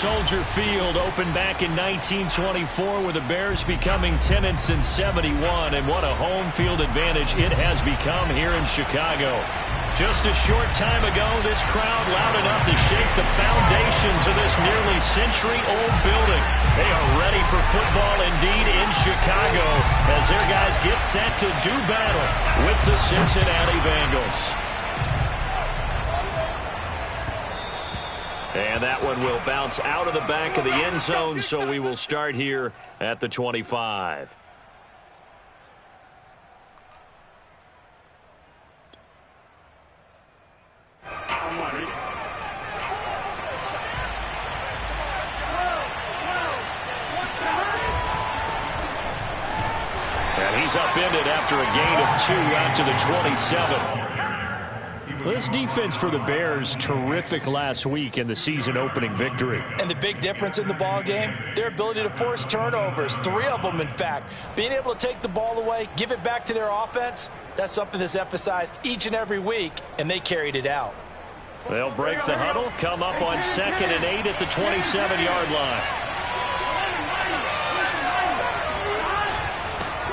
Soldier Field opened back in 1924 with the Bears becoming tenants in 71, and what a home field advantage it has become here in Chicago. Just a short time ago, this crowd loud enough to shake the foundations of this nearly century-old building. They are ready for football indeed in Chicago as their guys get set to do battle with the Cincinnati Bengals. And that one will bounce out of the back of the end zone, so we will start here at the 25. And he's upended after a gain of 2 out to the 27. This defense for the Bears, terrific last week in the season-opening victory. And the big difference in the ball game, their ability to force turnovers, 3 of them, in fact. Being able to take the ball away, give it back to their offense, that's something that's emphasized each and every week, and they carried it out. They'll break the huddle, come up on 2nd and 8 at the 27-yard line.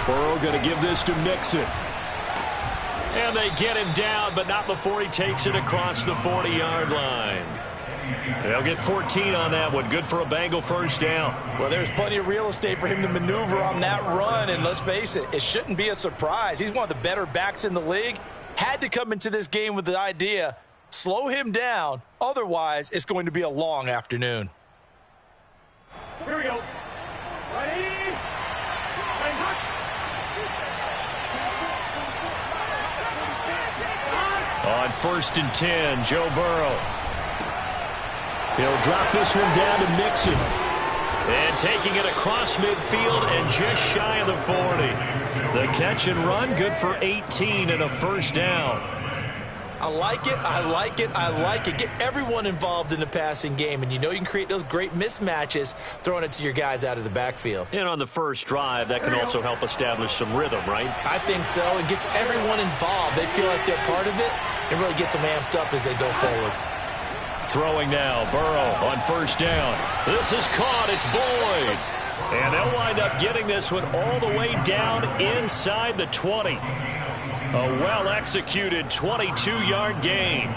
Burrow going to give this to Mixon. And they get him down, but not before he takes it across the 40-yard line. They'll get 14 on that one. Good for a Bengal first down. Well, there's plenty of real estate for him to maneuver on that run, and let's face it, it shouldn't be a surprise. He's one of the better backs in the league. Had to come into this game with the idea, slow him down, otherwise it's going to be a long afternoon. Here we go. Ready? On 1st and 10, Joe Burrow. He'll drop this one down to Mixon. And taking it across midfield and just shy of the 40. The catch and run, good for 18 and a first down. I like it, I like it, I like it. Get everyone involved in the passing game, and you know you can create those great mismatches throwing it to your guys out of the backfield. And on the first drive, that can also help establish some rhythm, right? I think so. It gets everyone involved. They feel like they're part of it. It really gets them amped up as they go forward. Throwing now, Burrow on 1st down. This is caught, it's Boyd. And they'll wind up getting this one all the way down inside the 20. A well-executed 22-yard gain.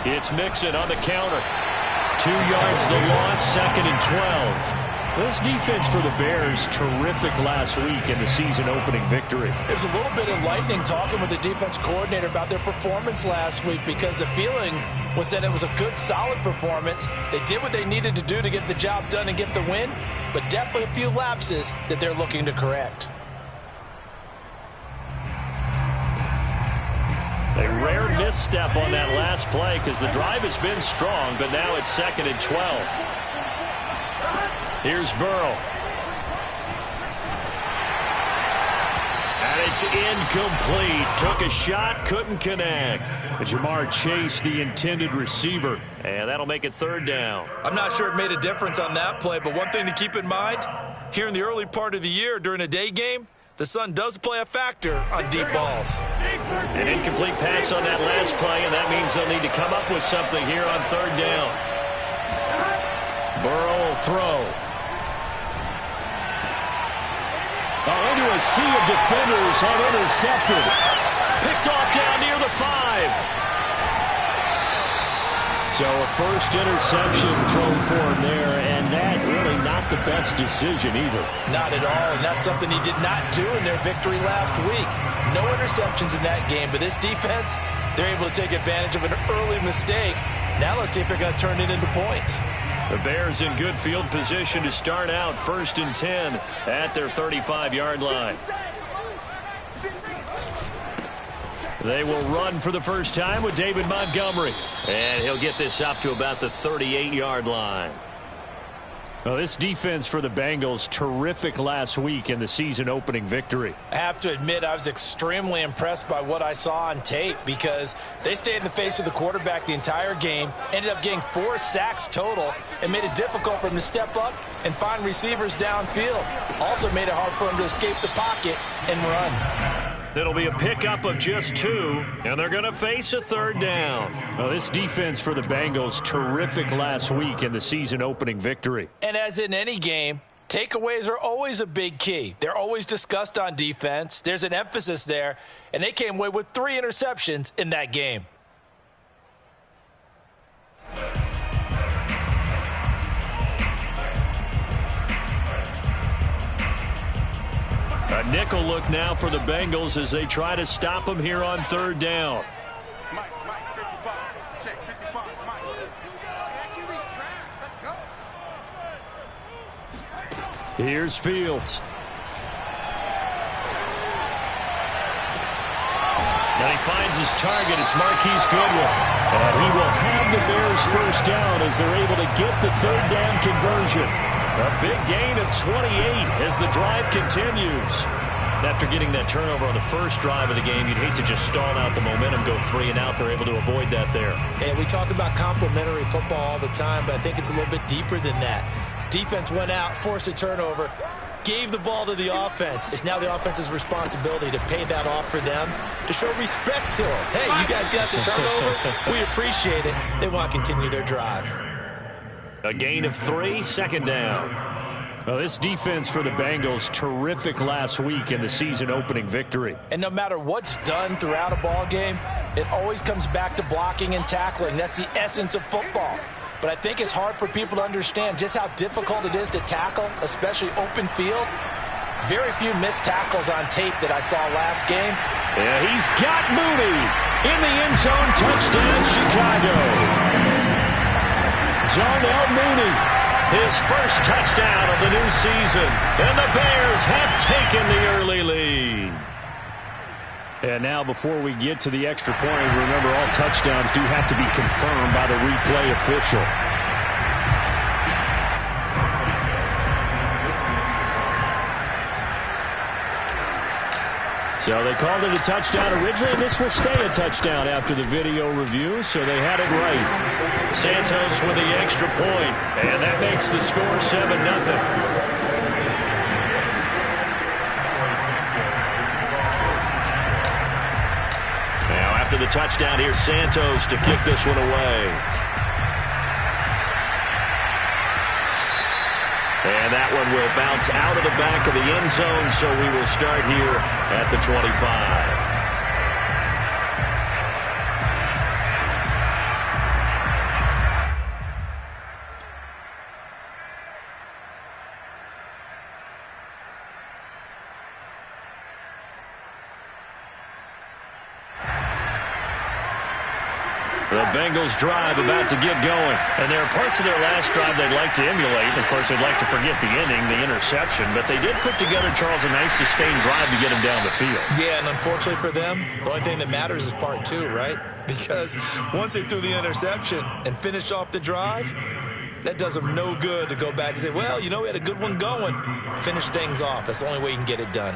It's Mixon on the counter. 2 yards the loss, 2nd and 12. This defense for the Bears, terrific last week in the season-opening victory. There's a little bit enlightening talking with the defense coordinator about their performance last week because the feeling was that it was a good, solid performance. They did what they needed to do to get the job done and get the win, but definitely a few lapses that they're looking to correct. A rare misstep on that last play because the drive has been strong, but now it's 2nd and 12. Here's Burrow. And it's incomplete. Took a shot, couldn't connect. Jamar Chase, the intended receiver. And that'll make it 3rd down. I'm not sure it made a difference on that play, but one thing to keep in mind, here in the early part of the year during a day game, the sun does play a factor on deep balls. An incomplete pass on that last play, and that means they'll need to come up with something here on 3rd down. Burrow will throw. Into a sea of defenders and intercepted. Picked off down near the 5. So a first interception thrown for him there, and that really not the best decision either. Not at all, and that's something he did not do in their victory last week. No interceptions in that game, but this defense, they're able to take advantage of an early mistake. Now let's see if they're going to turn it into points. The Bears in good field position to start out 1st and 10 at their 35-yard line. They will run for the first time with David Montgomery. And he'll get this up to about the 38-yard line. Well, this defense for the Bengals, terrific last week in the season-opening victory. I have to admit, I was extremely impressed by what I saw on tape because they stayed in the face of the quarterback the entire game, ended up getting 4 sacks total, and made it difficult for him to step up and find receivers downfield. Also made it hard for him to escape the pocket and run. It'll be a pickup of just 2, and they're going to face a 3rd down. Well, this defense for the Bengals, terrific last week in the season-opening victory. And as in any game, takeaways are always a big key. They're always discussed on defense. There's an emphasis there, and they came away with 3 interceptions in that game. A nickel look now for the Bengals as they try to stop him here on 3rd down. Mike, 55. Check, 55. Mike. QB's trash. Let's go. Here's Fields. And he finds his target. It's Marquise Goodwin. And he will have the Bears 1st down as they're able to get the 3rd down conversion. A big gain of 28 as the drive continues. After getting that turnover on the first drive of the game, you'd hate to just stall out the momentum, go 3 and out. They're able to avoid that there. And we talk about complementary football all the time, but I think it's a little bit deeper than that. Defense went out, forced a turnover, gave the ball to the offense. It's now the offense's responsibility to pay that off for them, to show respect to them. Hey, you guys got the turnover. We appreciate it. They want to continue their drive. A gain of 3, 2nd down. Well, this defense for the Bengals, terrific last week in the season-opening victory. And no matter what's done throughout a ball game, it always comes back to blocking and tackling. That's the essence of football. But I think it's hard for people to understand just how difficult it is to tackle, especially open field. Very few missed tackles on tape that I saw last game. Yeah, he's got Mooney in the end zone. Touchdown, Chicago. Darnell Mooney, his 1st touchdown of the new season. And the Bears have taken the early lead. And now before we get to the extra point, remember all touchdowns do have to be confirmed by the replay official. So they called it a touchdown originally. This will stay a touchdown after the video review, so they had it right. Santos with the extra point, and that makes the score 7-0. Now after the touchdown, here's Santos to kick this one away. And that one will bounce out of the back of the end zone, so we will start here at the 25. The Bengals drive about to get going. And there are parts of their last drive they'd like to emulate. Of course, they'd like to forget the ending, the interception. But they did put together, Charles, a nice sustained drive to get him down the field. Yeah, and unfortunately for them, the only thing that matters is part 2, right? Because once they threw the interception and finished off the drive, that does them no good to go back and say, well, you know, we had a good one going. Finish things off. That's the only way you can get it done.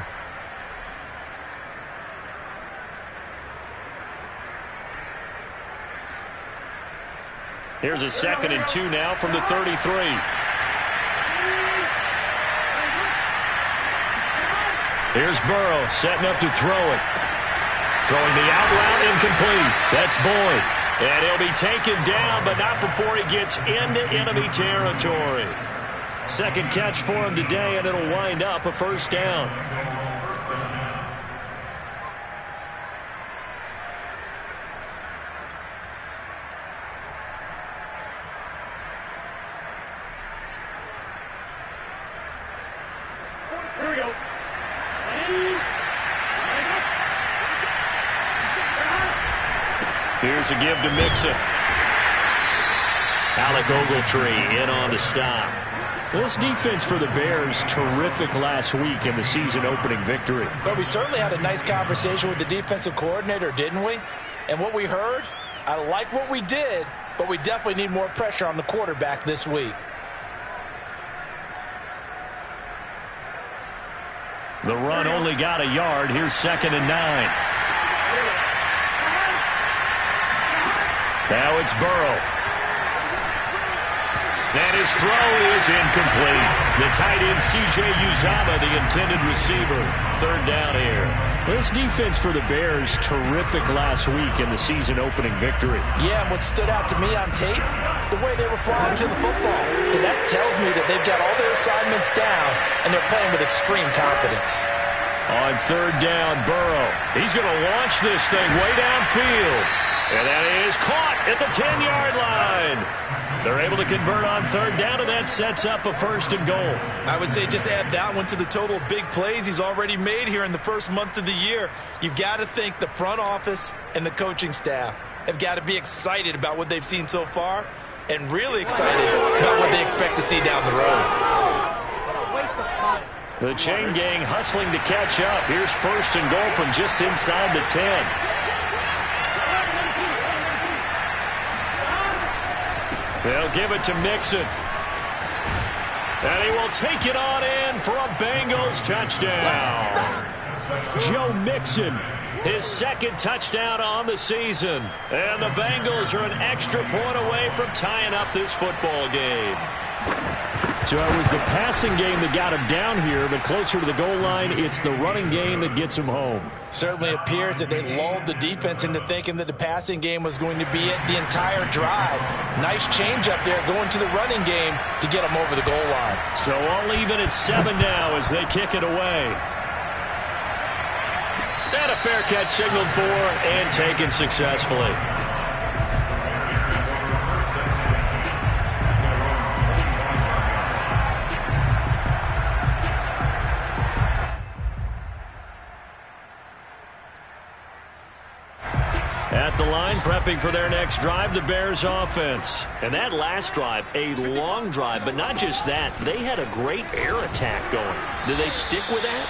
Here's a 2nd and 2 now from the 33. Here's Burrow setting up to throw it. Throwing the out route incomplete. That's Boyd. And he'll be taken down, but not before he gets into enemy territory. 2nd catch for him today, and it'll wind up a 1st down. Here we go. Here's a give to Mixon. Alec Ogletree in on the stop. This defense for the Bears, terrific last week in the season-opening victory. But we certainly had a nice conversation with the defensive coordinator, didn't we? And what we heard, I like what we did, but we definitely need more pressure on the quarterback this week. The run only got a yard. Here's 2nd and 9. Now it's Burrow. And his throw is incomplete. The tight end, C.J. Uzomah, the intended receiver. 3rd down here. This defense for the Bears, terrific last week in the season-opening victory. Yeah, and what stood out to me on tape, the way they were flying to the football. So that tells me that they've got all their assignments down, and they're playing with extreme confidence. On 3rd down, Burrow. He's going to launch this thing way downfield. And that is caught at the 10-yard line. They're able to convert on 3rd down, and that sets up a 1st and goal. I would say just add that one to the total of big plays he's already made here in the first month of the year. You've got to think the front office and the coaching staff have got to be excited about what they've seen so far and really excited about what they expect to see down the road. The chain gang hustling to catch up. Here's 1st and goal from just inside the 10. They'll give it to Mixon. And he will take it on in for a Bengals touchdown. Joe Mixon, his 2nd touchdown on the season. And the Bengals are an extra point away from tying up this football game. So it was the passing game that got him down here, but closer to the goal line, it's the running game that gets him home. Certainly appears that they lulled the defense into thinking that the passing game was going to be it the entire drive. Nice change up there going to the running game to get them over the goal line. So all even at 7 now as they kick it away. And a fair catch signaled for and taken successfully. At the line, prepping for their next drive, the Bears offense. And that last drive, a long drive, but not just that. They had a great air attack going. Do they stick with that?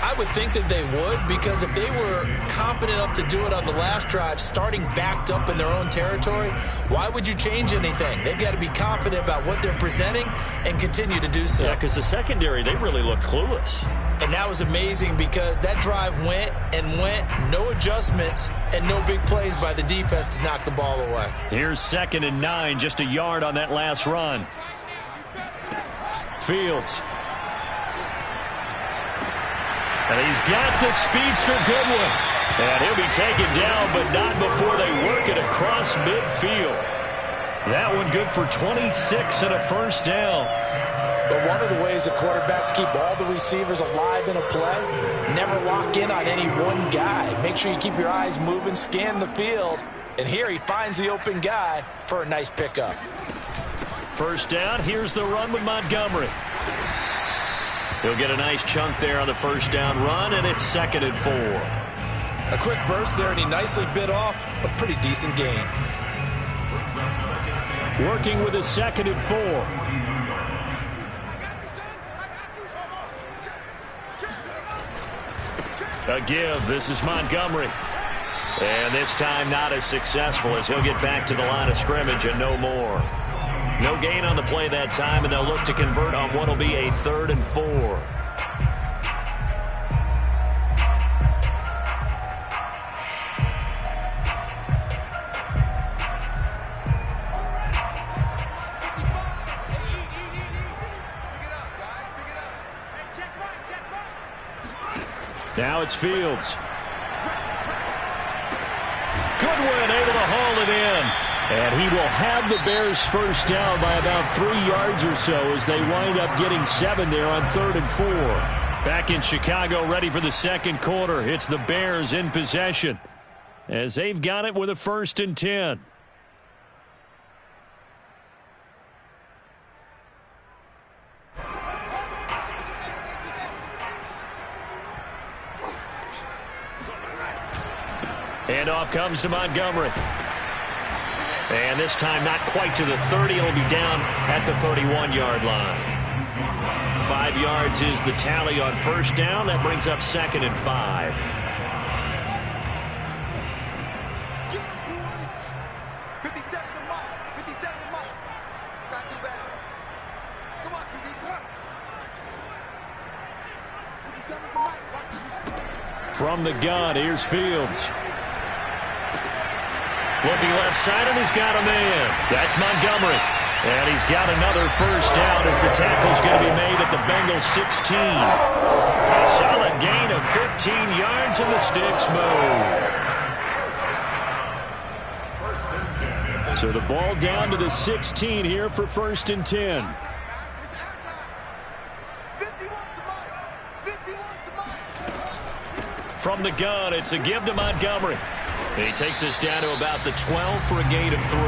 I would think that they would, because if they were confident enough to do it on the last drive, starting backed up in their own territory, why would you change anything? They've got to be confident about what they're presenting and continue to do so. Yeah, because the secondary, they really look clueless. And that was amazing because that drive went and went, no adjustments and no big plays by the defense to knock the ball away. Here's 2nd and 9, just a yard on that last run. Fields. And he's got the speedster, Goodwin. And he'll be taken down, but not before they work it across midfield. That one good for 26 and a 1st down. But one of the ways the quarterbacks keep all the receivers alive in a play, never lock in on any one guy. Make sure you keep your eyes moving, scan the field. And here he finds the open guy for a nice pickup. 1st down, here's the run with Montgomery. He'll get a nice chunk there on the 1st down run, and it's 2nd and 4. A quick burst there, and he nicely bit off a pretty decent gain. Working with a 2nd and 4. A give. This is Montgomery. And this time not as successful as he'll get back to the line of scrimmage and no more. No gain on the play that time, and they'll look to convert on what will be a 3rd and 4. Now it's Fields. Goodwin able to haul it in. And he will have the Bears 1st down by about 3 yards or so as they wind up getting 7 there on 3rd and 4. Back in Chicago, ready for the 2nd quarter. It's the Bears in possession as they've got it with a 1st and 10. Handoff comes to Montgomery. And this time not quite to the 30. It'll be down at the 31-yard line. 5 yards is the tally on 1st down. That brings up 2nd and 5. From the gun, here's Fields. Looking left side, and he's got a man. That's Montgomery. And he's got another first down as the tackle's going to be made at the Bengals 16. A solid gain of 15 yards, and the sticks move. So the ball down to the 16 here for 1st and 10. From the gun, it's a give to Montgomery. And he takes us down to about the 12 for a gain of 3.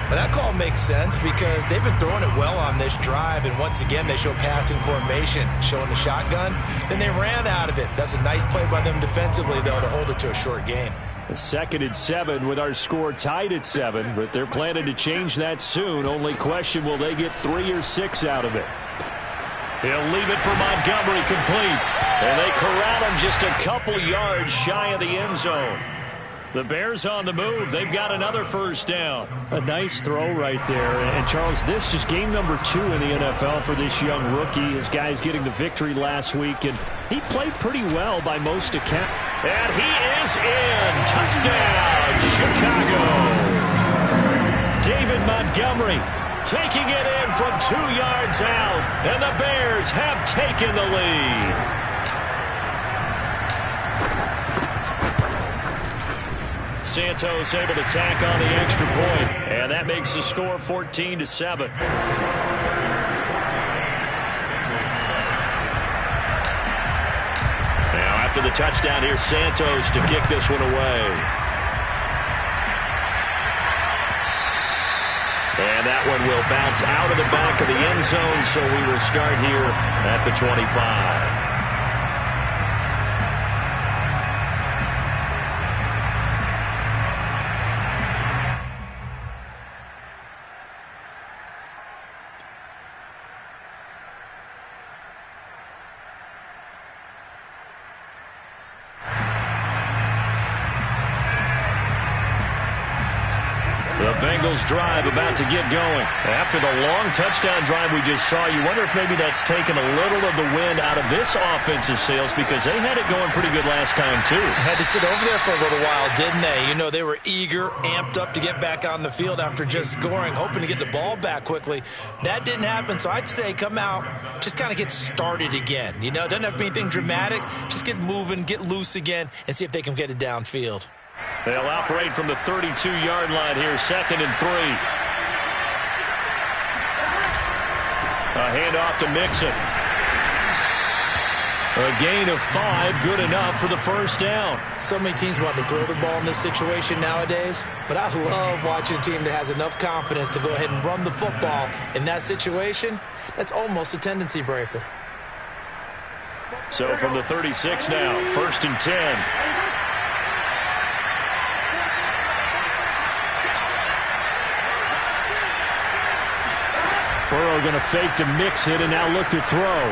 But that call makes sense because they've been throwing it well on this drive, and once again they show passing formation, showing the shotgun. Then they ran out of it. That's a nice play by them defensively, though, to hold it to a short gain. A 2nd and 7 with our score tied at 7, but they're planning to change that soon. Only question, will they get 3 or 6 out of it? He'll leave it for Montgomery, complete. And they corral him just a couple yards shy of the end zone. The Bears on the move. They've got another first down. A nice throw right there. And, Charles, this is game number 2 in the NFL for this young rookie. His guys getting the victory last week, and he played pretty well by most accounts. And he is in. Touchdown, Chicago. David Montgomery taking it in from 2 yards out, and the Bears have taken the lead. Santos able to tack on the extra point, and that makes the score 14-7. Now after the touchdown, here's Santos to kick this one away. And that one will bounce out of the back of the end zone, so we will start here at the 25. The Bengals drive about to get going. After the long touchdown drive we just saw, you wonder if maybe that's taken a little of the wind out of this offensive sails, because they had it going pretty good last time too. Had to sit over there for a little while, didn't they? You know, they were eager, amped up to get back on the field after just scoring, hoping to get the ball back quickly. That didn't happen, so I'd say come out, just kind of get started again. You know, it doesn't have to be anything dramatic. Just get moving, get loose again, and see if they can get it downfield. They'll operate from the 32-yard line here, 2nd and 3. A handoff to Mixon. A gain of 5, good enough for the first down. So many teams want to throw the ball in this situation nowadays, but I love watching a team that has enough confidence to go ahead and run the football. In that situation, that's almost a tendency breaker. So from the 36 now, 1st and 10. Burrow going to fake to mix it and now look to throw.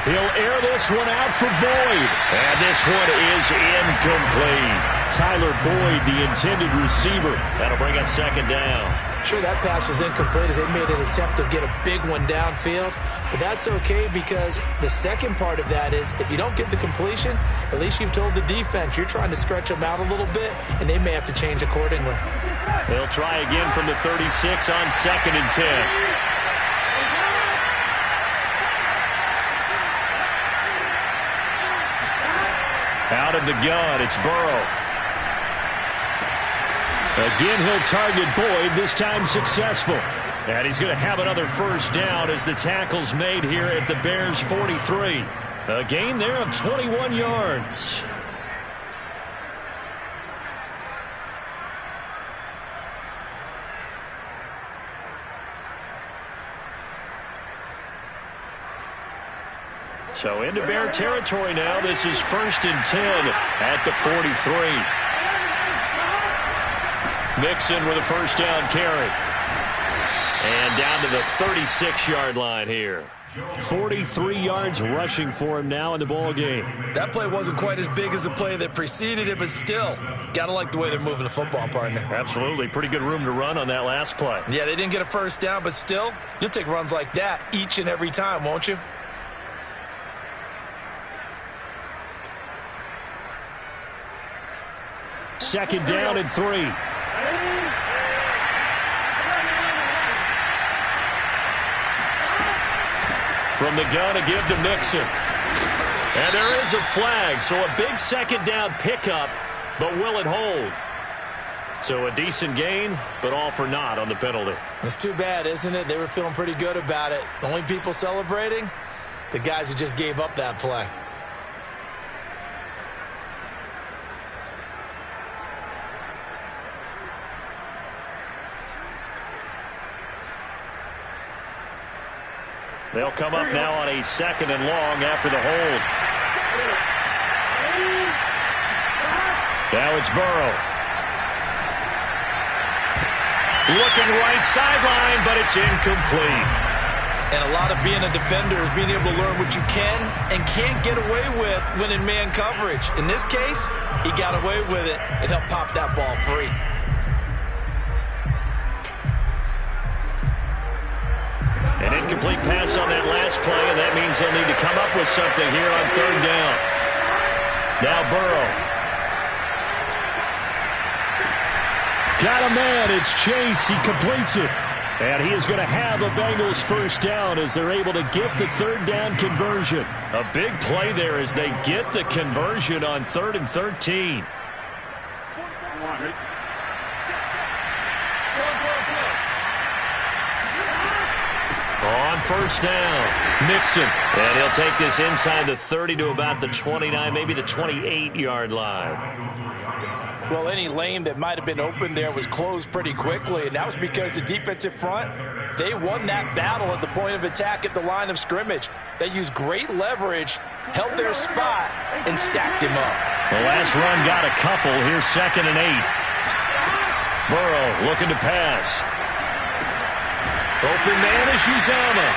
He'll air this one out for Boyd. And this one is incomplete. Tyler Boyd, the intended receiver. That'll bring up 2nd down. Sure, that pass was incomplete as they made an attempt to get a big one downfield. But that's okay, because the second part of that is if you don't get the completion, at least you've told the defense you're trying to stretch them out a little bit, and they may have to change accordingly. They'll try again from the 36 on 2nd and 10. Out of the gun, it's Burrow. Again, he'll target Boyd, this time successful. And he's going to have another first down as the tackle's made here at the Bears' 43. A gain there of 21 yards. So into Bear territory now. This is 1st and 10 at the 43. Mixon with a first down carry. And down to the 36-yard line here. 43 yards rushing for him now in the ball game. That play wasn't quite as big as the play that preceded it, but still, gotta like the way they're moving the football, partner. Absolutely. Pretty good room to run on that last play. Yeah, they didn't get a first down, but still, you'll take runs like that each and every time, won't you? 2nd down and 3. From the gun, a give to Mixon. And there is a flag, so a big 2nd down pickup, but will it hold? So a decent gain, but all for naught on the penalty. It's too bad, isn't it? They were feeling pretty good about it. The only people celebrating, the guys who just gave up that play. They'll come up now on a 2nd and long after the hold. Now it's Burrow. Looking right sideline, but it's incomplete. And a lot of being a defender is being able to learn what you can and can't get away with when in man coverage. In this case, he got away with it and helped pop that ball free. An incomplete pass on that last play, and that means they'll need to come up with something here on 3rd down. Now Burrow. Got a man. It's Chase. He completes it. And he is going to have a Bengals 1st down as they're able to get the 3rd down conversion. A big play there as they get the conversion on 3rd and 13. On 1st down, Mixon. And he'll take this inside the 30 to about the 29, maybe the 28-yard line. Well, any lane that might have been open there was closed pretty quickly, and that was because the defensive front, they won that battle at the point of attack at the line of scrimmage. They used great leverage, held their spot, and stacked him up. The last run got a couple. Here's 2nd and 8. Burrow looking to pass. Open man is Uzomah.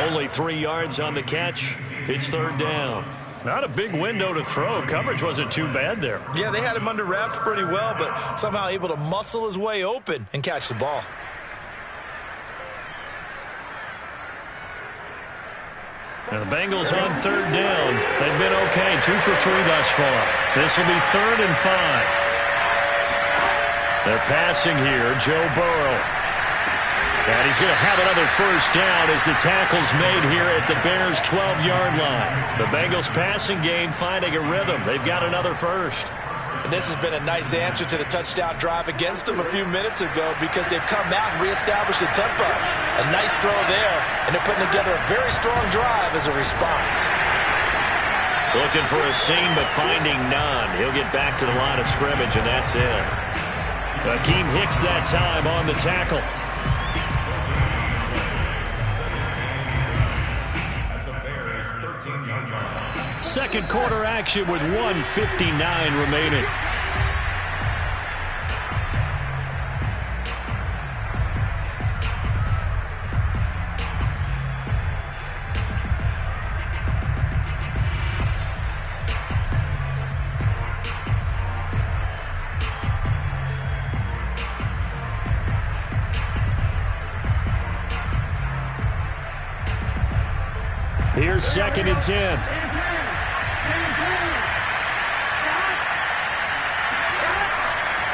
Only 3 yards on the catch. It's 3rd down. Not a big window to throw. Coverage wasn't too bad there. Yeah, they had him under wraps pretty well, but somehow able to muscle his way open and catch the ball. And the Bengals on 3rd down. They've been okay. 2 for 3 thus far. This will be 3rd and 5. They're passing here. Joe Burrow. And he's going to have another 1st down as the tackle's made here at the Bears' 12-yard line. The Bengals passing game finding a rhythm. They've got another 1st. And this has been a nice answer to the touchdown drive against them a few minutes ago because they've come out and reestablished the tempo. A nice throw there, and they're putting together a very strong drive as a response. Looking for a seam, but finding none. He'll get back to the line of scrimmage, and that's it. Akeem Hicks that time on the tackle. Second quarter action with 1:59 remaining. Here's 2nd and 10.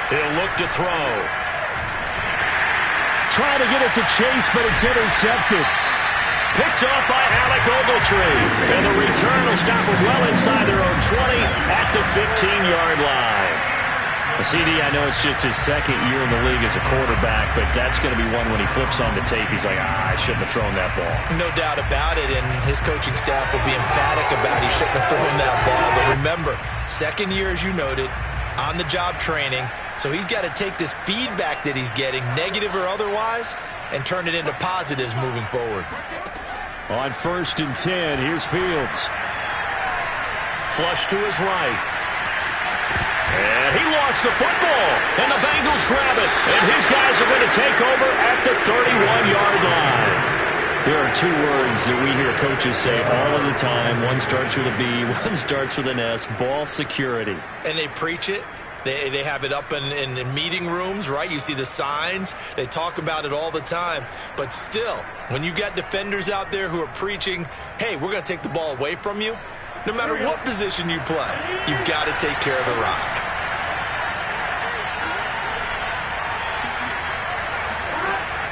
He'll look to throw. Trying to get it to Chase, but it's intercepted. Picked off by Alec Ogletree. And the return will stop it well inside their own 20 at the 15-yard line. CD, I know it's just his 2nd year in the league as a quarterback, but that's going to be one when he flips on the tape. He's like, I shouldn't have thrown that ball. No doubt about it, and his coaching staff will be emphatic about he shouldn't have thrown that ball. But remember, 2nd year, as you noted, on-the-job training, so he's got to take this feedback that he's getting, negative or otherwise, and turn it into positives moving forward. On 1st and 10, here's Fields. Flush to his right. And he lost the football, and the Bengals grab it, and his guys are going to take over at the 31-yard line. There are 2 words that we hear coaches say all of the time. One starts with a B, one starts with an S, ball security. And they preach it. They have it up in meeting rooms, right? You see the signs. They talk about it all the time. But still, when you've got defenders out there who are preaching, hey, we're going to take the ball away from you, no matter what position you play, you've got to take care of the rock.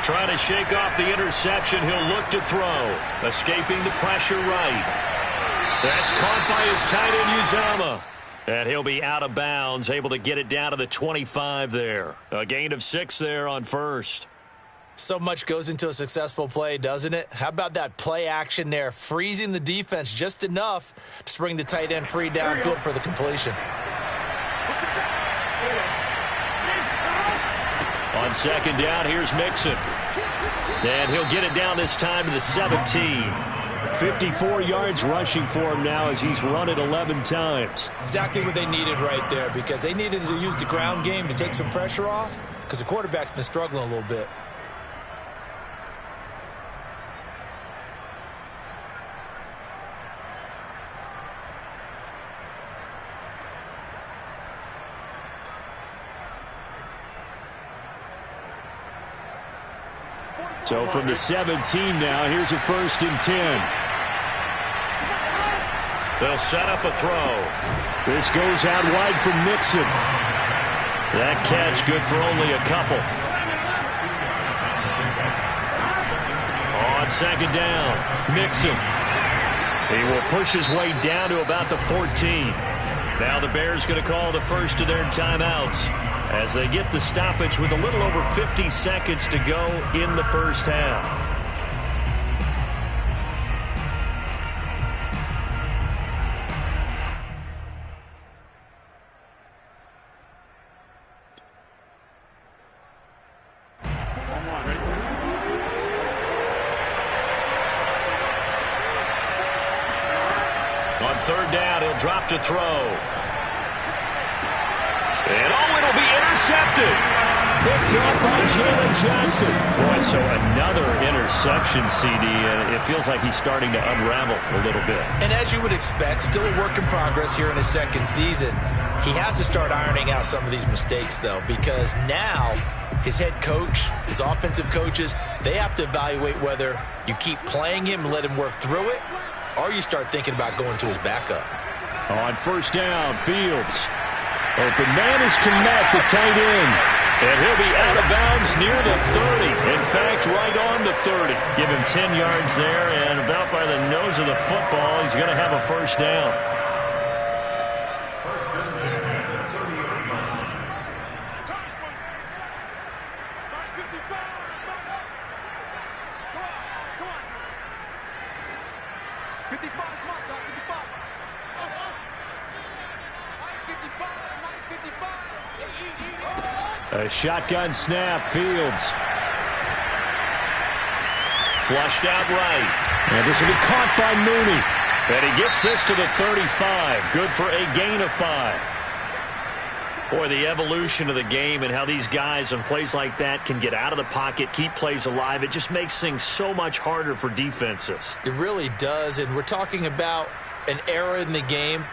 Trying to shake off the interception. He'll look to throw. Escaping the pressure right. That's caught by his tight end, Uzomah. And he'll be out of bounds, able to get it down to the 25 there. A gain of 6 there on first. So much goes into a successful play, doesn't it? How about that play action there, freezing the defense just enough to bring the tight end free downfield for the completion. On second down, here's Mixon. And he'll get it down this time to the 17. 54 yards rushing for him now as he's run it 11 times. Exactly what they needed right there, because they needed to use the ground game to take some pressure off, because the quarterback's been struggling a little bit. So from the 17 now, here's a 1st and 10. They'll set up a throw. This goes out wide from Mixon. That catch good for only a couple. On second down, Mixon. He will push his way down to about the 14. Now the Bears going to call the first of their timeouts as they get the stoppage with a little over 50 seconds to go in the first half. On third down, he'll drop to throw. And it'll be intercepted. Picked up by Jalen Johnson. Boy, so another interception, CD, and it feels like he's starting to unravel a little bit. And as you would expect, still a work in progress here in his second season. He has to start ironing out some of these mistakes, though, because now his head coach, his offensive coaches, they have to evaluate whether you keep playing him and let him work through it, or you start thinking about going to his backup. On first down, Fields. Open man is Kmet, the tight end. And he'll be out of bounds near the 30. In fact, right on the 30. Give him 10 yards there, and about by the nose of the football, he's going to have a first down. A shotgun snap, Fields. Flushed out right. And this will be caught by Mooney. And he gets this to the 35. Good for a gain of 5. Boy, the evolution of the game and how these guys on plays like that can get out of the pocket, keep plays alive, it just makes things so much harder for defenses. It really does, and we're talking about an era in the game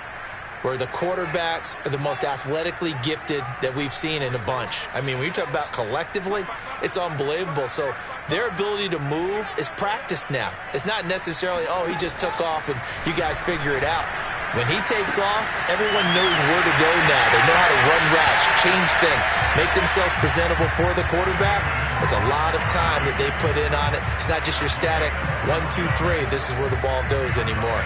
where the quarterbacks are the most athletically gifted that we've seen in a bunch. I mean, when you talk about collectively, it's unbelievable. So their ability to move is practiced now. It's not necessarily, oh, he just took off and you guys figure it out. When he takes off, everyone knows where to go now. They know how to run routes, change things, make themselves presentable for the quarterback. It's a lot of time that they put in on it. It's not just your static 1, 2, 3. This is where the ball goes anymore.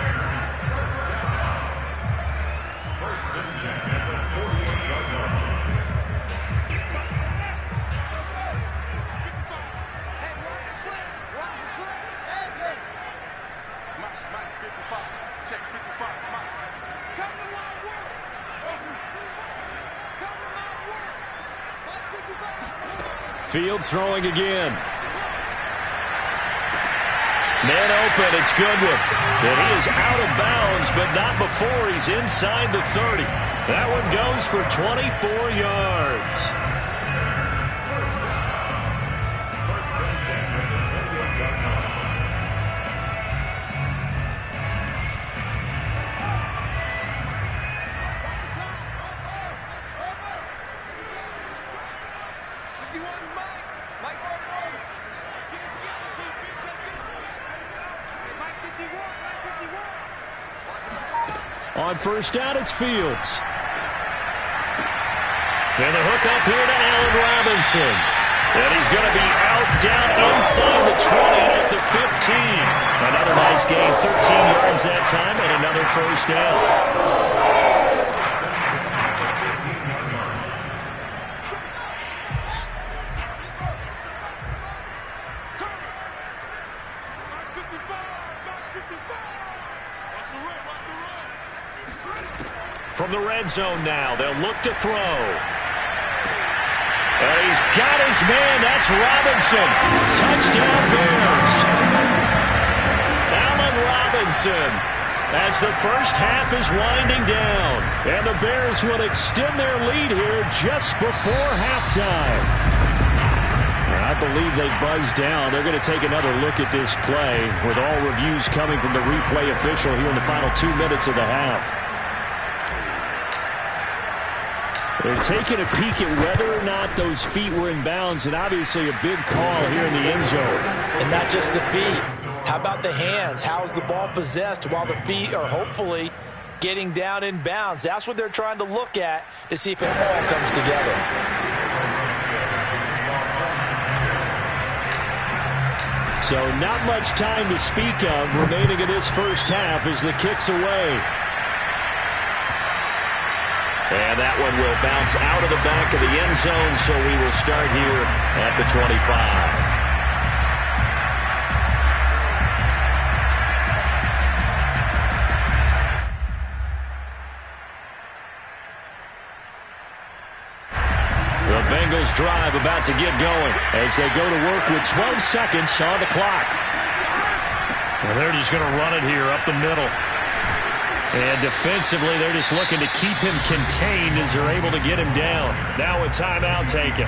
Fields throwing again. Man open, it's Goodwin. And he is out of bounds, but not before he's inside the 30. That one goes for 24 yards. On first down, it's Fields. And the hook up here to Allen Robinson. And he's going to be out down inside the 20 at the 15. Another nice gain, 13 yards that time, and another first down. From the red zone now, they'll look to throw. And he's got his man. That's Robinson. Touchdown Bears. Allen Robinson, as the first half is winding down. And the Bears will extend their lead here just before halftime. I believe they buzzed down. They're going to take another look at this play with all reviews coming from the replay official here in the final 2 minutes of the half. They're taking a peek at whether or not those feet were in bounds, and obviously a big call here in the end zone. And not just the feet. How about the hands? How's the ball possessed while the feet are hopefully getting down in bounds? That's what they're trying to look at to see if it all comes together. So not much time to speak of remaining in this first half as the kick's away. And that one will bounce out of the back of the end zone, so we will start here at the 25. The Bengals drive about to get going as they go to work with 12 seconds on the clock. Well, they're just going to run it here up the middle. And defensively, they're just looking to keep him contained as they're able to get him down. Now a timeout taken.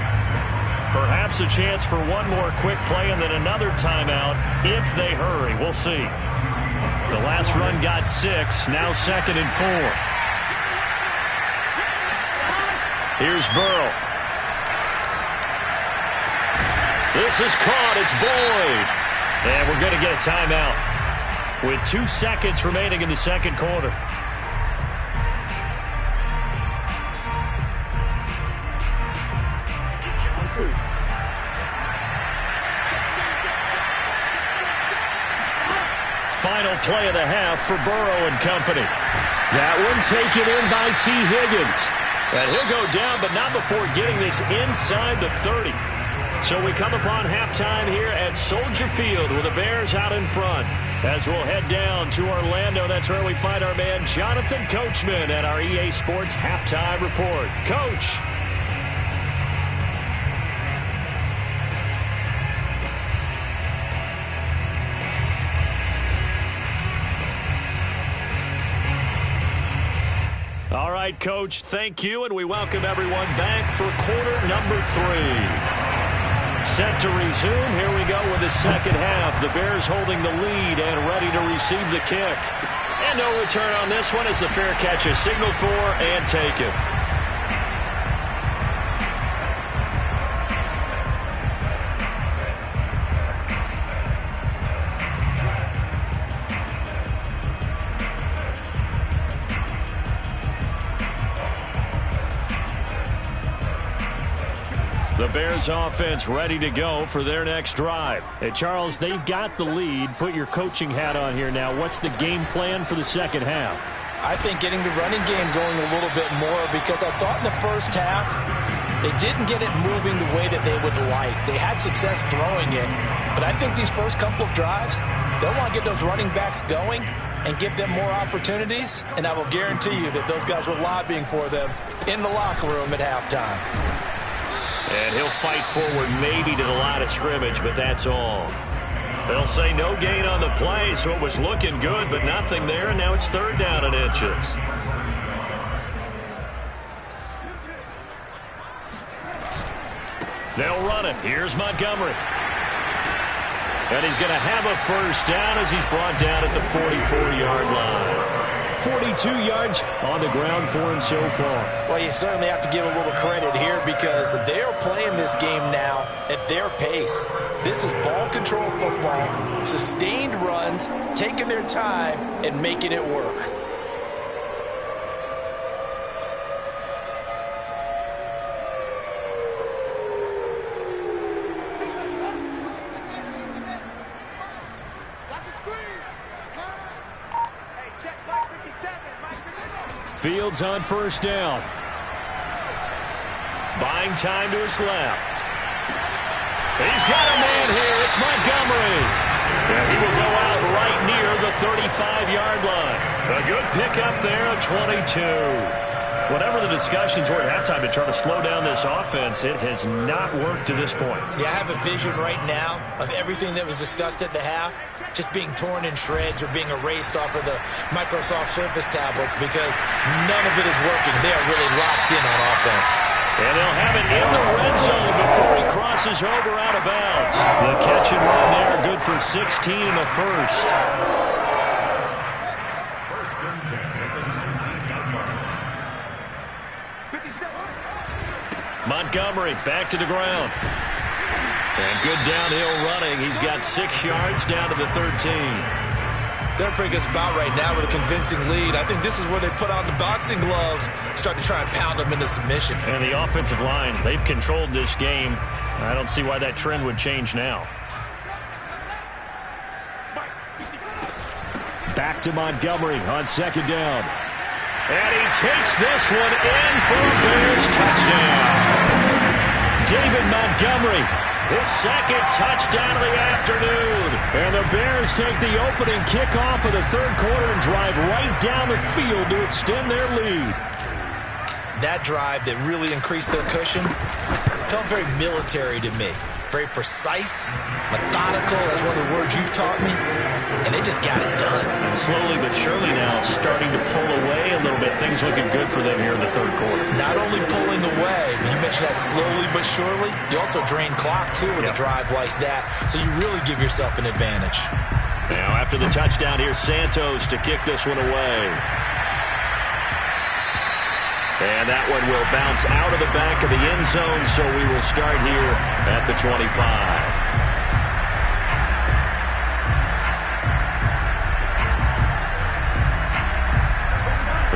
Perhaps a chance for one more quick play and then another timeout if they hurry. We'll see. The last run got 6. Now 2nd and 4. Here's Burrow. This is caught. It's Boyd. And we're going to get a timeout with 2 seconds remaining in the second quarter. Final play of the half for Burrow and company. That one taken in by T. Higgins. And he'll go down, but not before getting this inside the 30. So we come upon halftime here at Soldier Field with the Bears out in front. As we'll head down to Orlando, that's where we find our man Jonathan Coachman at our EA Sports Halftime Report. Coach. All right, Coach, thank you, and we welcome everyone back for quarter number 3. Set to resume. Here we go with the second half. The Bears holding the lead and ready to receive the kick. And no return on this one as the fair catch is signaled for and taken. The Bears offense ready to go for their next drive. Hey, Charles, they've got the lead. Put your coaching hat on here now. What's the game plan for the second half? I think getting the running game going a little bit more because I thought in the first half they didn't get it moving the way that they would like. They had success throwing it, but I think these first couple of drives, they'll want to get those running backs going and give them more opportunities, and I will guarantee you that those guys were lobbying for them in the locker room at halftime. And he'll fight forward maybe to the line of scrimmage, but that's all. They'll say no gain on the play, so it was looking good, but nothing there, and now it's 3rd down and inches. They'll run it. Here's Montgomery. And he's going to have a first down as he's brought down at the 44-yard line. 42 yards on the ground for him so far. Well, you certainly have to give a little credit here because they're playing this game now at their pace. This is ball control football, sustained runs, taking their time and making it work. Fields on first down. Buying time to his left. He's got a man here. It's Montgomery. And he will go out right near the 35-yard line. A good pickup there, a 22. Whatever the discussions were at halftime to try to slow down this offense, it has not worked to this point. Yeah, I have a vision right now of everything that was discussed at the half just being torn in shreds or being erased off of the Microsoft Surface tablets because none of it is working. They are really locked in on offense. And they'll have it in the red zone before he crosses over out of bounds. The catch and run there, good for 16 in the first. Montgomery back to the ground. And good downhill running. He's got 6 yards down to the 13. They're in a pretty good spot right now with a convincing lead. I think this is where they put on the boxing gloves, start to try and pound them into submission. And the offensive line, they've controlled this game. I don't see why that trend would change now. Back to Montgomery on second down. And he takes this one in for a Bears touchdown. David Montgomery, his second touchdown of the afternoon. And the Bears take the opening kickoff of the third quarter and drive right down the field to extend their lead. That drive that really increased their cushion felt very military to me. Very precise, methodical. That's one of the words you've taught me. And they just got it done. And slowly but surely now starting to pull away a little bit. Things looking good for them here in the third quarter. Not only pulling away, but you mentioned that slowly but surely. You also drain clock, too, with a drive like that. So you really give yourself an advantage. Now after the touchdown, here's Santos to kick this one away. And that one will bounce out of the back of the end zone, so we will start here at the 25.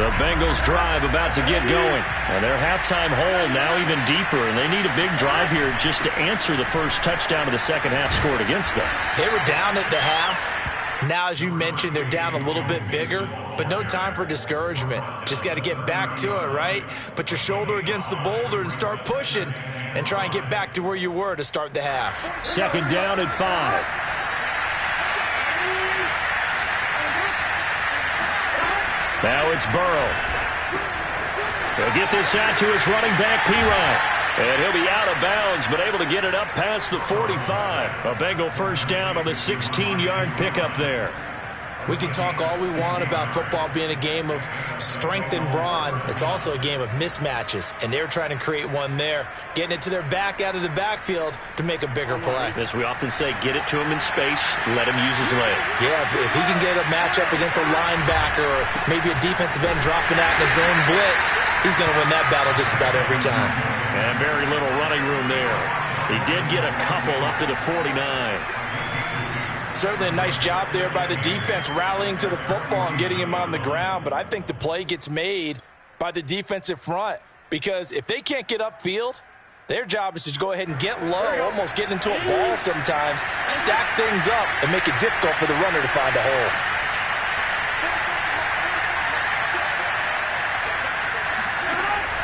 The Bengals drive about to get going. And their halftime hole now even deeper, and they need a big drive here just to answer the first touchdown of the second half scored against them. They were down at the half. Now, as you mentioned, they're down a little bit bigger, but no time for discouragement. Just got to get back to it, right? Put your shoulder against the boulder and start pushing and try and get back to where you were to start the half. Second down at 5. Now it's Burrow. He'll get this out to his running back, P-Ryan. And he'll be out of bounds, but able to get it up past the 45. A Bengal first down on the 16-yard pickup there. We can talk all we want about football being a game of strength and brawn. It's also a game of mismatches, and they're trying to create one there, getting it to their back out of the backfield to make a bigger play. As we often say, get it to him in space, let him use his leg. Yeah, if he can get a matchup against a linebacker or maybe a defensive end dropping out in a zone blitz, he's going to win that battle just about every time. And very little running room there. He did get a couple up to the 49. Certainly a nice job there by the defense rallying to the football and getting him on the ground, but I think the play gets made by the defensive front because if they can't get upfield, their job is to go ahead and get low, almost get into a ball sometimes, stack things up, and make it difficult for the runner to find a hole.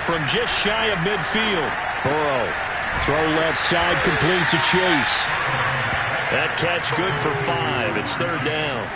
From just shy of midfield, Burrow. Throw left side, complete to Chase. That catch good for 5. It's third down.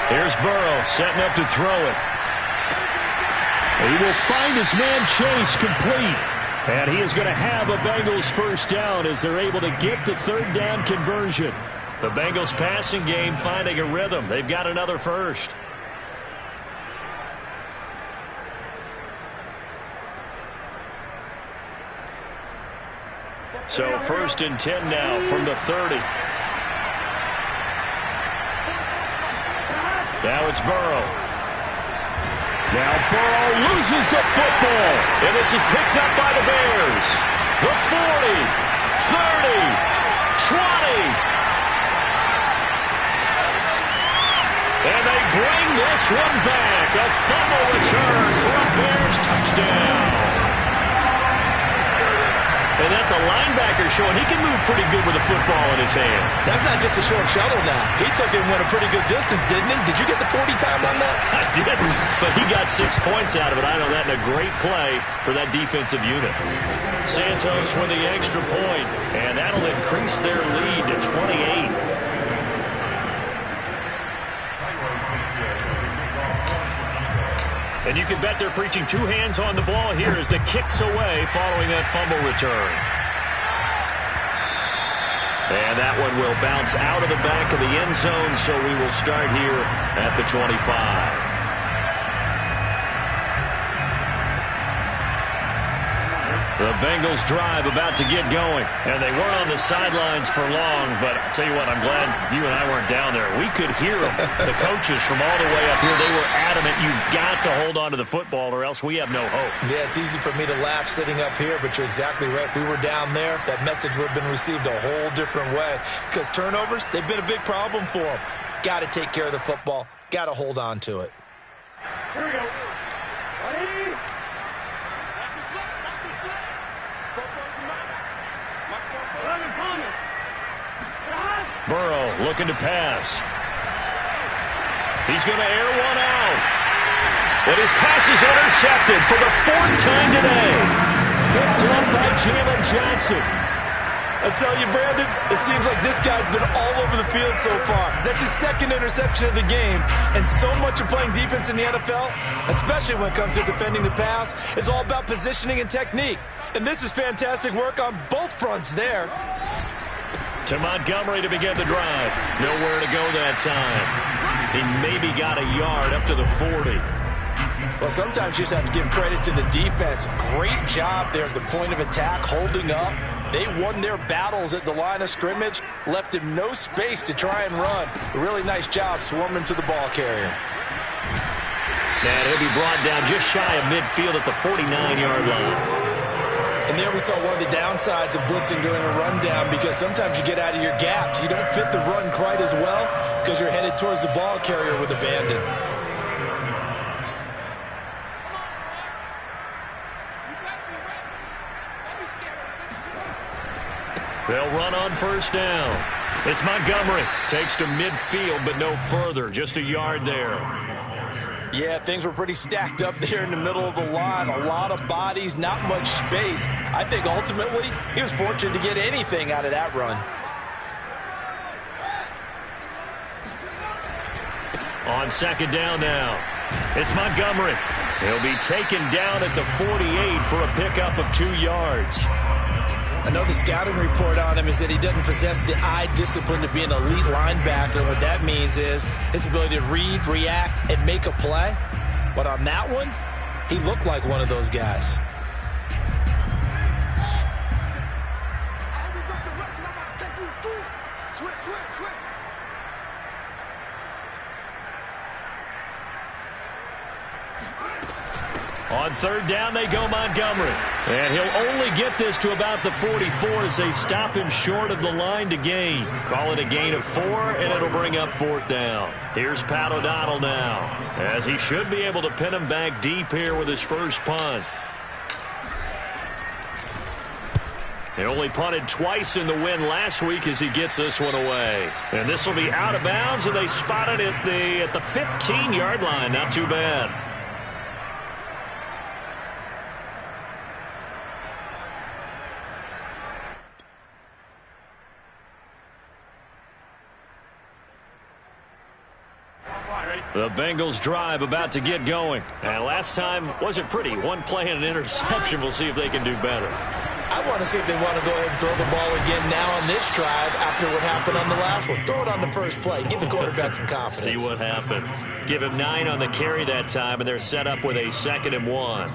Here's Burrow setting up to throw it. He will find his man Chase complete. And he is going to have a Bengals first down as they're able to get the third down conversion. The Bengals passing game finding a rhythm. They've got another first. So first and 10 now from the 30. Now it's Burrow. Now Burrow loses the football. And this is picked up by the Bears. The 40, 30, 20. And they bring this one back. A fumble return for a Bears touchdown. And that's a linebacker showing he can move pretty good with a football in his hand. That's not just a short shuttle now. He took it and went a pretty good distance, didn't he? Did you get the 40 time on that? I didn't, but he got 6 points out of it. I know that in a great play for that defensive unit. Santos with the extra point, and that'll increase their lead to 28. And you can bet they're preaching two hands on the ball here as the kick's away following that fumble return. And that one will bounce out of the back of the end zone, so we will start here at the 25. The Bengals drive about to get going. And they weren't on the sidelines for long, but I'll tell you what, I'm glad you and I weren't down there. We could hear them, the coaches from all the way up here. They were adamant, you've got to hold on to the football or else we have no hope. Yeah, it's easy for me to laugh sitting up here, but you're exactly right. If we were down there, that message would have been received a whole different way. Because turnovers, they've been a big problem for them. Got to take care of the football. Got to hold on to it. Here we go. Ready? Burrow looking to pass. He's going to air one out. But his pass is intercepted for the fourth time today. Picked up by Jalen Johnson. I tell you, Brandon, it seems like this guy's been all over the field so far. That's his second interception of the game. And so much of playing defense in the NFL, especially when it comes to defending the pass, is all about positioning and technique. And this is fantastic work on both fronts there. To Montgomery to begin the drive. Nowhere to go that time. He maybe got a yard up to the 40. Well, sometimes you just have to give credit to the defense. Great job there at the point of attack, holding up. They won their battles at the line of scrimmage, left him no space to try and run. A really nice job swarming to the ball carrier. And he'll be brought down just shy of midfield at the 49-yard line. And there we saw one of the downsides of blitzing during a rundown, because sometimes you get out of your gaps. You don't fit the run quite as well because you're headed towards the ball carrier with abandon. They'll run on first down. It's Montgomery. Takes to midfield, but no further. Just a yard there. Yeah, things were pretty stacked up there in the middle of the line. A lot of bodies, not much space. I think ultimately he was fortunate to get anything out of that run. On second down now, it's Montgomery. He'll be taken down at the 48 for a pickup of 2 yards. I know the scouting report on him is that he doesn't possess the eye discipline to be an elite linebacker. What that means is his ability to read, react, and make a play. But on that one, he looked like one of those guys. On third down, they go Montgomery. And he'll only get this to about the 44 as they stop him short of the line to gain. Call it a gain of 4, and it'll bring up fourth down. Here's Pat O'Donnell now, as he should be able to pin him back deep here with his first punt. He only punted twice in the win last week as he gets this one away. And this will be out of bounds, and they spot it at the 15-yard line. Not too bad. The Bengals drive about to get going. And last time wasn't pretty. One play and an interception. We'll see if they can do better. I want to see if they want to go ahead and throw the ball again now on this drive after what happened on the last one. Throw it on the first play. Give the quarterback some confidence. See what happens. Give him 9 on the carry that time, and they're set up with a 2nd and 1.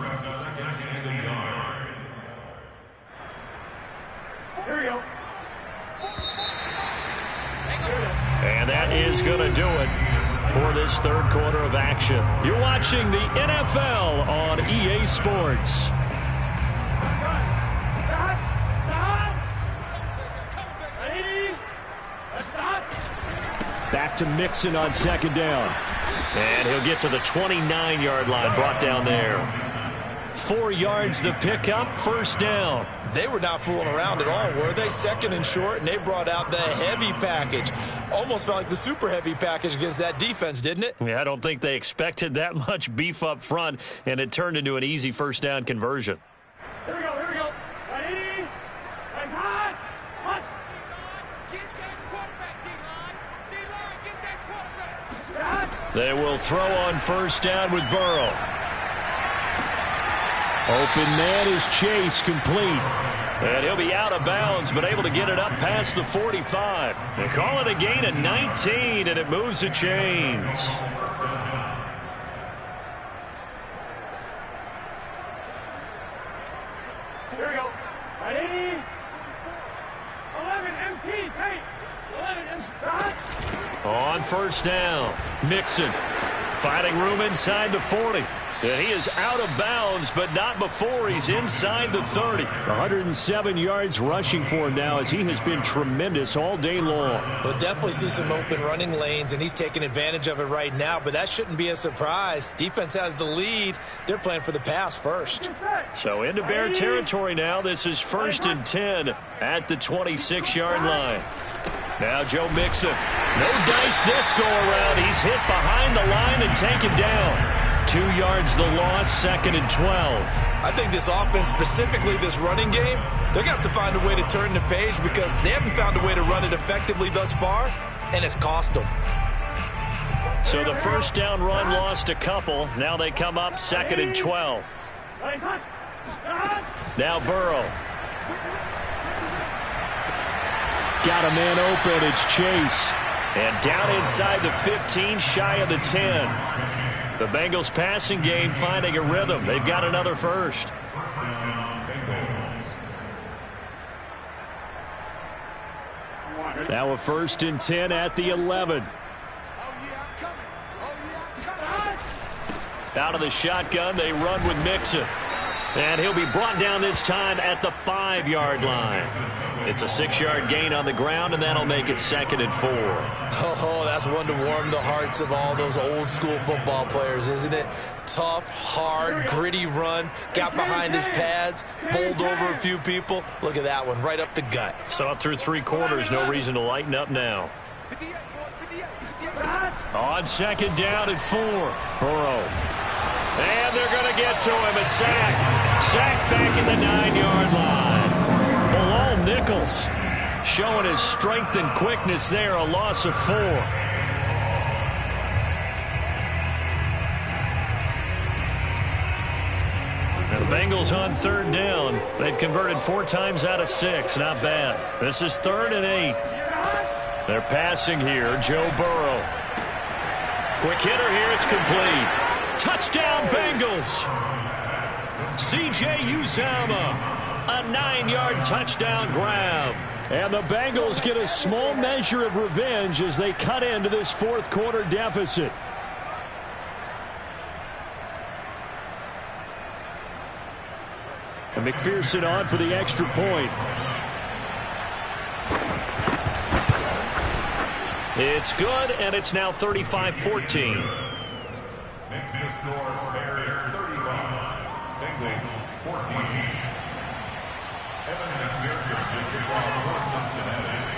Here we go. And that is going to do it. for this third quarter of action. You're watching the NFL on EA Sports. Back to Mixon on second down. And he'll get to the 29-yard line, brought down there. 4 yards the pickup, first down. They were not fooling around at all, were they? Second and short, and they brought out the heavy package. Almost felt like the super heavy package against that defense, didn't it? Yeah, I don't think they expected that much beef up front, and it turned into an easy first down conversion. Here we go, here we go. Ready? Nice hot. Hot. Get that quarterback, D-line. D-line, get that quarterback. They will throw on first down with Burrow. Open man is Chase, complete. And he'll be out of bounds, but able to get it up past the 45. They call it a gain of 19, and it moves the chains. Here we go. Ready? 11 MT, paint. 11 MT. Hot. On first down, Mixon finding room inside the 40. And he is out of bounds, but not before he's inside the 30. 107 yards rushing for him now, as he has been tremendous all day long. We'll definitely see some open running lanes, and he's taking advantage of it right now, but that shouldn't be a surprise. Defense has the lead. They're playing for the pass first. So into Bear territory now. This is 1st and 10 at the 26-yard line. Now Joe Mixon. No dice this go around. He's hit behind the line and taken down. 2 yards the loss, 2nd and 12. I think this offense, specifically this running game, they're going to have to find a way to turn the page because they haven't found a way to run it effectively thus far, and it's cost them. So the first down run lost a couple. Now they come up 2nd and 12. Now Burrow. Got a man open. It's Chase. And down inside the 15, shy of the 10. The Bengals passing game finding a rhythm. They've got another first. Now a 1st and 10 at the 11. Out of the shotgun, they run with Mixon. And he'll be brought down this time at the 5-yard line. It's a 6-yard gain on the ground, and that'll make it 2nd and 4. Oh, that's one to warm the hearts of all those old-school football players, isn't it? Tough, hard, gritty run. Got behind his pads, bowled over a few people. Look at that one, right up the gut. Saw it through 3 quarters. No reason to lighten up now. On 2nd down at 4. Burrow. And they're going to get to him. A sack. Sack back in the 9-yard line. Below Nichols. Showing his strength and quickness there. A loss of 4. And the Bengals on 3rd down. They've converted 4 times out of 6. Not bad. This is 3rd and 8. They're passing here. Joe Burrow. Quick hitter here. It's complete. Touchdown, Bengals. C.J. Uzomah, a 9-yard touchdown grab. And the Bengals get a small measure of revenge as they cut into this 4th quarter deficit. And McPherson on for the extra point. It's good, and it's now 35-14. Makes the score Bears 35, Bengals 14. Evan McPherson is the ball for Cincinnati.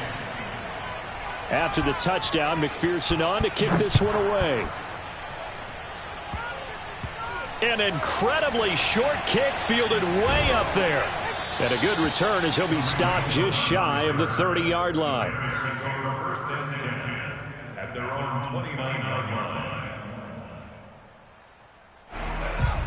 After the touchdown, McPherson on to kick this one away. An incredibly short kick fielded way up there. And a good return as he'll be stopped just shy of the 30-yard line. 1st and 10 at their own 29-yard line.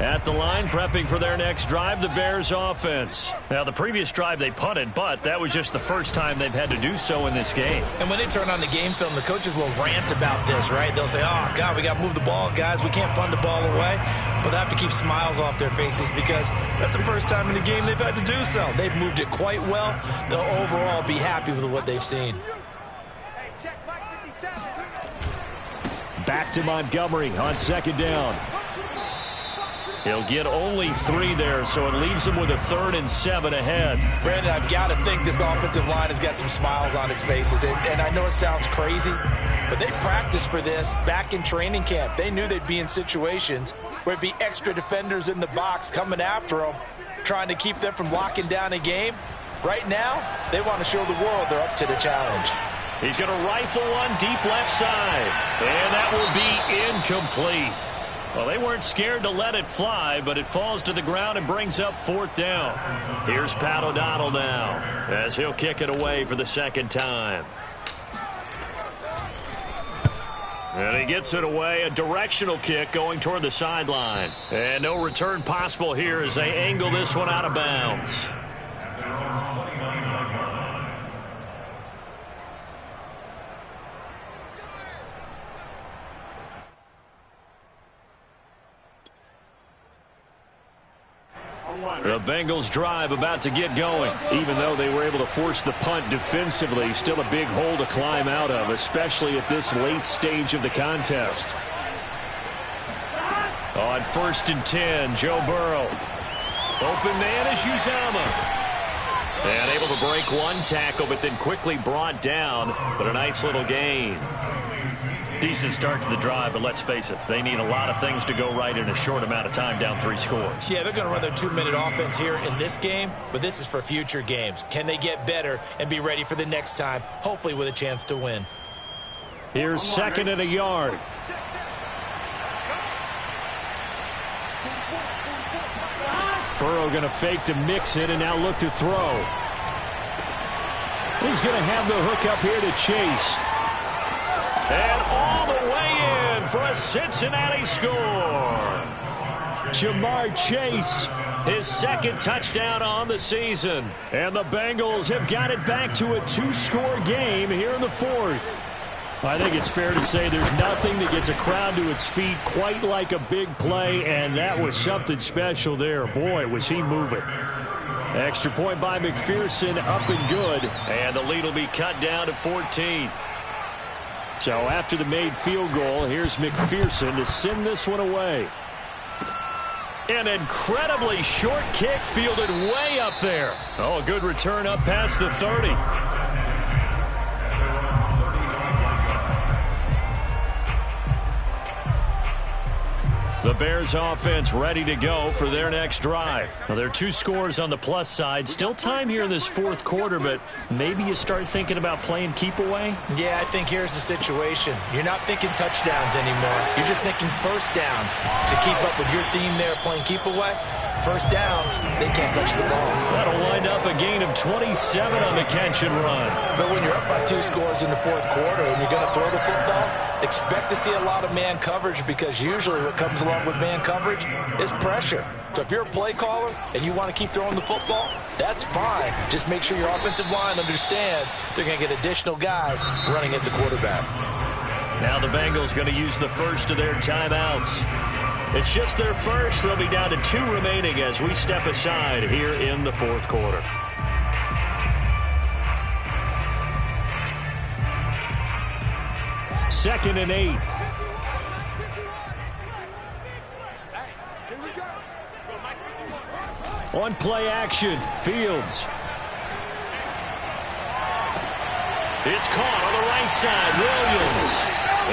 At the line, prepping for their next drive, the Bears offense. Now, the previous drive they punted, but that was just the first time they've had to do so in this game. And when they turn on the game film, the coaches will rant about this, right? They'll say, oh, God, we got to move the ball, guys. We can't punt the ball away. But they have to keep smiles off their faces because that's the first time in the game they've had to do so. They've moved it quite well. They'll overall be happy with what they've seen. Hey, check Mike 57. Back to Montgomery on second down. He'll get only 3 there, so it leaves him with a 3rd and 7 ahead. Brandon, I've got to think this offensive line has got some smiles on its faces. And I know it sounds crazy, but they practiced for this back in training camp. They knew they'd be in situations where it'd be extra defenders in the box coming after them, trying to keep them from locking down a game. Right now, they want to show the world they're up to the challenge. He's going to rifle one deep left side, and that will be incomplete. Well, they weren't scared to let it fly, but it falls to the ground and brings up 4th down. Here's Pat O'Donnell now as he'll kick it away for the 2nd time. And he gets it away, a directional kick going toward the sideline. And no return possible here as they angle this one out of bounds. The Bengals drive about to get going. Even though they were able to force the punt defensively, still a big hole to climb out of, especially at this late stage of the contest. On 1st and 10, Joe Burrow. Open man is Uzama. And able to break one tackle, but then quickly brought down. But a nice little gain. Decent start to the drive, but let's face it, they need a lot of things to go right in a short amount of time, down 3 scores. Yeah, they're going to run their 2-minute offense here in this game, but this is for future games. Can they get better and be ready for the next time, hopefully with a chance to win? Here's 2nd and a yard. Burrow going to fake to mix it and now look to throw. He's going to have the hook up here to Chase. And all the way in for a Cincinnati score. Jamar Chase, his 2nd touchdown on the season. And the Bengals have got it back to a 2-score game here in the 4th. I think it's fair to say there's nothing that gets a crowd to its feet quite like a big play, and that was something special there. Boy, was he moving. Extra point by McPherson, up and good. And the lead will be cut down to 14. So after the made field goal, here's McPherson to send this one away. An incredibly short kick fielded way up there. Oh, a good return up past the 30. The Bears offense ready to go for their next drive. Well, there are 2 scores on the plus side. Still time here in this 4th quarter, but maybe you start thinking about playing keep away? Yeah, I think here's the situation. You're not thinking touchdowns anymore. You're just thinking first downs. To keep up with your theme there, playing keep away, first downs, they can't touch the ball. That'll wind up a gain of 27 on the catch and run. But when you're up by 2 scores in the 4th quarter and you're going to throw the football, expect to see a lot of man coverage, because usually what comes along with man coverage is pressure. So if you're a play caller and you want to keep throwing the football, that's fine. Just make sure your offensive line understands they're going to get additional guys running at the quarterback. Now the Bengals going to use the first of their timeouts. It's just their first. They'll be down to 2 remaining as we step aside here in the 4th quarter. Second and 8. On play action, Fields. It's caught on the right side, Williams.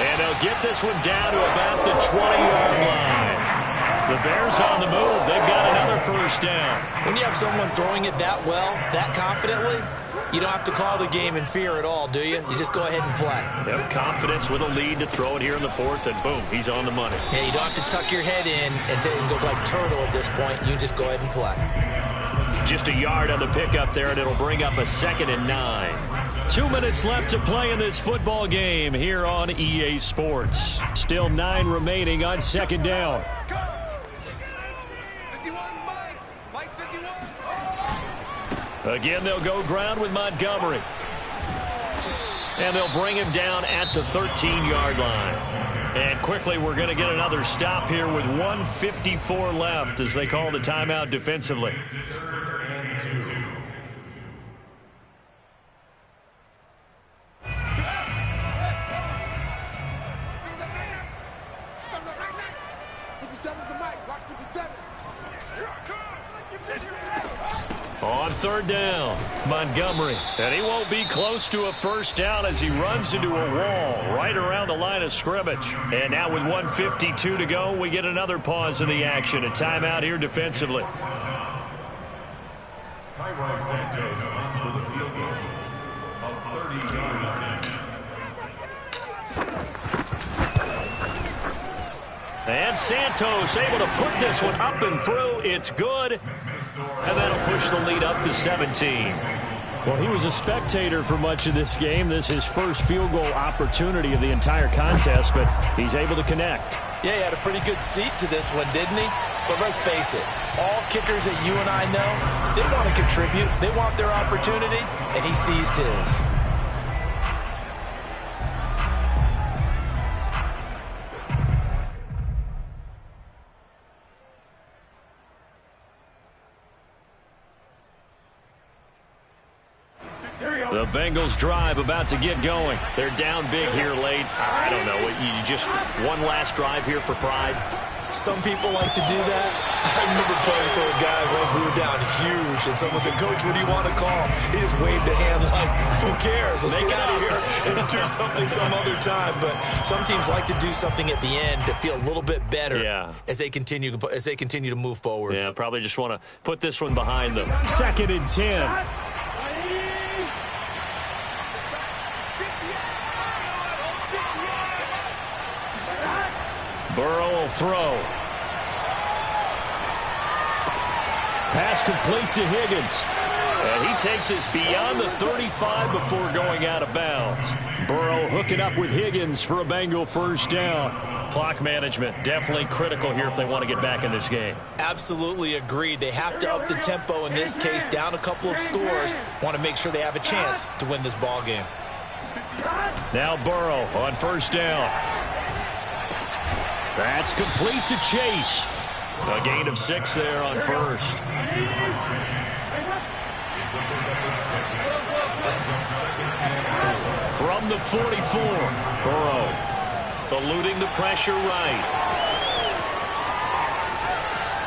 And they'll get this one down to about the 20-yard line. The Bears on the move. They've got another first down. When you have someone throwing it that well, that confidently, you don't have to call the game in fear at all, do you? You just go ahead and play. Yep, confidence with a lead to throw it here in the 4th, and boom, he's on the money. Yeah, you don't have to tuck your head in and go like turtle at this point. You just go ahead and play. Just a yard on the pickup there, and it'll bring up a 2nd and 9. 2 minutes left to play in this football game here on EA Sports. Still 9 remaining on 2nd down. 51, Mike 51. Again, they'll go ground with Montgomery. And they'll bring him down at the 13-yard line. And quickly, we're going to get another stop here with 1:54 left as they call the timeout defensively. 57's the mic. Block 57. On third down, Montgomery. And he won't be close to a first down as he runs into a wall right around the line of scrimmage. And now with 1:52 to go, we get another pause in the action. A timeout here defensively. Kyroi Santos on for the field goal of 30-yard line. And Santos able to put this one up and through. It's good. And that'll push the lead up to 17. Well, he was a spectator for much of this game. This is his first field goal opportunity of the entire contest, but he's able to connect. Yeah, he had a pretty good seat to this one, didn't he? But let's face it, all kickers that you and I know, they want to contribute. They want their opportunity, and he seized his. The Bengals drive about to get going. They're down big here late. I don't know. You just one last drive here for pride? Some people like to do that. I remember playing for a guy once we were down huge, and someone said, "Coach, what do you want to call?" He just waved a hand like, "Who cares? Let's get out of here and do something some other time." But some teams like to do something at the end to feel a little bit better as they continue to move forward. Yeah, probably just want to put this one behind them. 2nd and 10. Burrow will throw. Pass complete to Higgins. And he takes us beyond the 35 before going out of bounds. Burrow hooking up with Higgins for a Bengal first down. Clock management definitely critical here if they want to get back in this game. Absolutely agreed. They have to up the tempo in this case, down a couple of scores. Want to make sure they have a chance to win this ball game. Now Burrow on first down. That's complete to Chase. A gain of 6 there on first. From the 44, Burrow eluding the pressure right.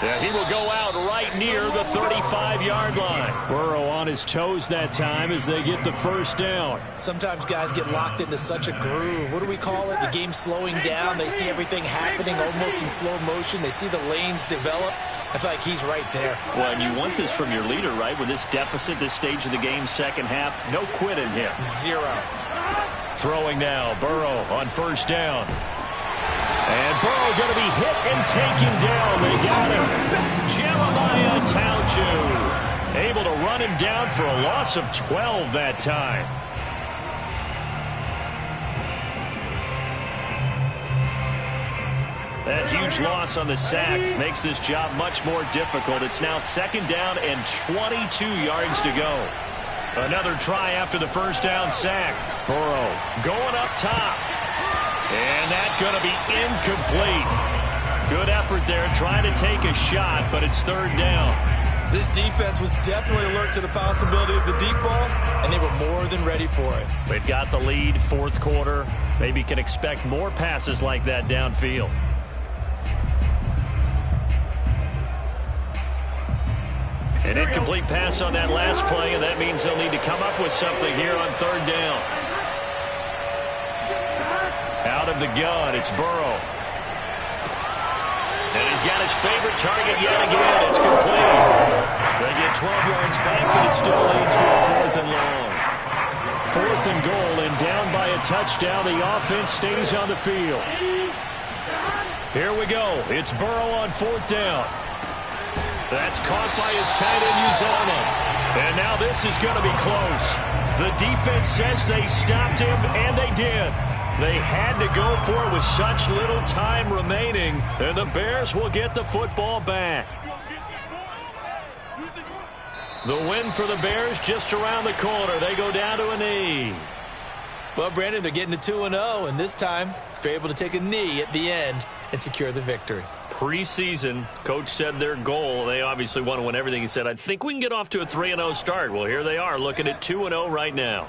Yeah, he will go out right near the 35-yard line. Burrow on his toes that time as they get the first down. Sometimes guys get locked into such a groove. What do we call it? The game's slowing down. They see everything happening almost in slow motion. They see the lanes develop. I feel like he's right there. Well, and you want this from your leader, right? With this deficit, this stage of the game, second half, no quit in him. 0. Throwing now, Burrow on first down. And Burrow going to be hit and taken down. They got him. Jeremiah Tauchu able to run him down for a loss of 12 that time. That huge loss on the sack makes this job much more difficult. It's now 2nd down and 22 yards to go. Another try after the first down sack. Burrow going up top. And that's going to be incomplete. Good effort there trying to take a shot, but it's 3rd down. This defense was definitely alert to the possibility of the deep ball, and they were more than ready for it. They've got the lead, 4th quarter. Maybe can expect more passes like that downfield. An incomplete pass on that last play, and that means they'll need to come up with something here on 3rd down. Out of the gun, it's Burrow. And he's got his favorite target yet again. It's complete. They get 12 yards back, but it still leads to a 4th and long. 4th and goal, and down by a touchdown. The offense stays on the field. Here we go. It's Burrow on 4th down. That's caught by his tight end, Uzomah. And now this is going to be close. The defense says they stopped him, and they did. They had to go for it with such little time remaining, and the Bears will get the football back. The win for the Bears just around the corner. They go down to a knee. Well, Brandon, they're getting to 2-0, and this time they're able to take a knee at the end and secure the victory. Preseason, coach said their goal, they obviously want to win everything. He said, I think we can get off to a 3-0 start. Well, here they are looking at 2-0 right now.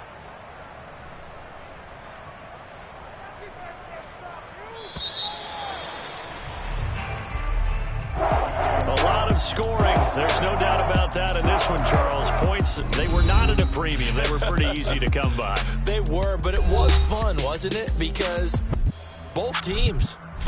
scoring. There's no doubt about that in this one, Charles. Points, they were not at a premium. They were pretty easy to come by. They were, but it was fun, wasn't it? Because both teams